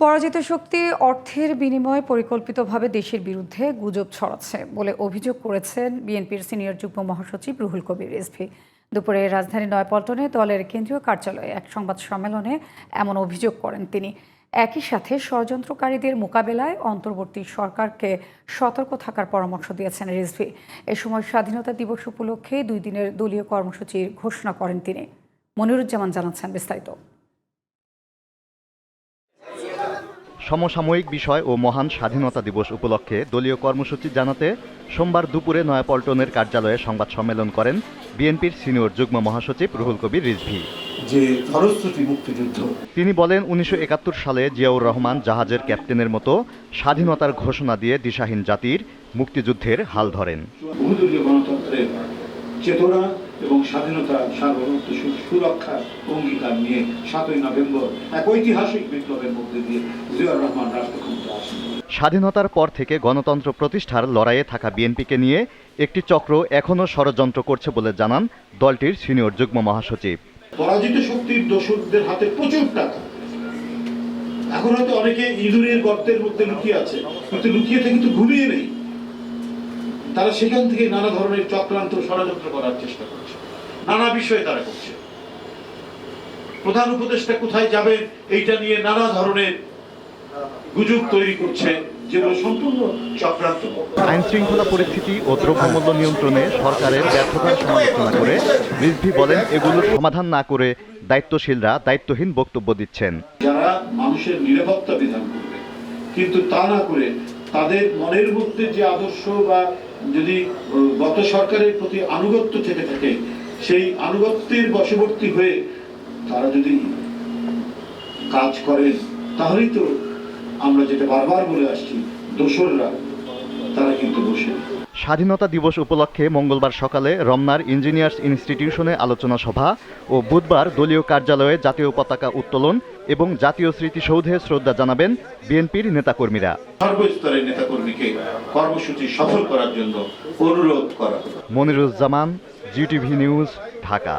পরাজিত শক্তি অর্থের বিনিময়ে পরিকল্পিতভাবে দেশের বিরুদ্ধে গুজব ছড়াচ্ছে বলে অভিযোগ করেছেন বিএনপির সিনিয়র যুগ্ম মহাসচিব রুহুল কবির রিজভী। দুপুরে রাজধানী নয়াপল্টনে দলের কেন্দ্রীয় কার্যালয়ে এক সংবাদ সম্মেলনে এমন অভিযোগ করেন তিনি। একই সাথে ষড়যন্ত্রকারীদের মোকাবেলায় অন্তর্বর্তী সরকারকে সতর্ক থাকার পরামর্শ দিয়েছেন রিজভী। এ সময় স্বাধীনতা দিবস উপলক্ষে 2 দিনের দলীয় কর্মসূচির ঘোষণা করেন তিনি। মনিরুজ্জামান জানাচ্ছেন বিস্তারিত। সমসাময়িক বিষয় ও মহান স্বাধীনতা দিবস উপলক্ষে দলীয় কর্মসূচি জানাতে সোমবার দুপুরে নয়াপল্টনের কার্যালয়ে সংবাদ সম্মেলন করেন বিএনপির সিনিয়র যুগ্ম মহাসচিব রুহুল কবির রিজভী। যে খরস্রোতী মুক্তিযুদ্ধ, তিনি বলেন 1971 সালে জিয়াউর রহমান জাহাজের ক্যাপ্টেনের মতো স্বাধীনতার ঘোষণা দিয়ে দিশাহীন জাতির মুক্তিযুদ্ধের হাল ধরেন। বহুদলীয় গণতন্ত্রের চেতনা এবং স্বাধীনতা সার্বভৌমত্ব সুরক্ষার অঙ্গীকার নিয়ে 7ই নভেম্বর এক ঐতিহাসিক বিপ্লবের মধ্যে দিয়ে জিয়াউর রহমান রাষ্ট্রক্ষমতা আসেন। স্বাধীনতার পর থেকে গণতন্ত্র প্রতিষ্ঠার লড়াইয়ে থাকা বিএনপিকে নিয়ে একটি চক্র এখনও ষড়যন্ত্র করছে বলে জানান দলটির সিনিয়র যুগ্ম মহাসচিব। পরাজিত শক্তির দোসরদের হাতে প্রচুর টাকা, এখন হয়তো অনেকে ইঁদুরের গর্তের মধ্যে লুকিয়ে আছে, কিন্তু লুকিয়ে থেকে কিন্তু ঘুমিয়ে নেই। তারা সেখান থেকে নানা ধরনের চক্রান্ত ষড়যন্ত্র করার চেষ্টা করছে, নানা বিষয়ে তারা করছে। প্রধান উপদেষ্টা কোথায় যাবেন এইটা নিয়ে নানা ধরনের গুজব তৈরি করছে, যেগুলো সম্পূর্ণ চক্রান্ত। আইন শৃঙ্খলা পরিস্থিতি ও দ্রব্যমূল্য নিয়ন্ত্রণে সরকারের ব্যর্থতার সমালোচনা করে রিজভী বলেন, এগুলোর সমাধান না করে দায়িত্বশীলরা দায়িত্বহীন বক্তব্য দিচ্ছেন। যারা মানুষের নিরাপত্তা বিধান করবে, কিন্তু তা না করে তাদের মনের মধ্যে যে আদর্শ বা যদি গত সরকারের প্রতি আনুগত্য থেকে থাকে, সেই আনুগত্যের বশবর্তী হয়ে তারা যদি কাজ করেন, তাহলেই তো আমরা যেটা বারবার বলে আসছি, দোসররা তারা কিন্তু বসে। স্বাধীনতা দিবস উপলক্ষে মঙ্গলবার সকালে রমনার ইঞ্জিনিয়ার্স ইনস্টিটিউশনে আলোচনা সভা ও বুধবার দলীয় কার্যালয়ে জাতীয় পতাকা উত্তোলন এবং জাতীয় স্মৃতিসৌধে শ্রদ্ধা জানাবেন বিএনপির নেতাকর্মীরা। সর্বস্তরের নেতাকর্মীকে কর্মসূচি সফল করার জন্য অনুরোধ করা হলো। Moniruzzaman, GTV news, Dhaka.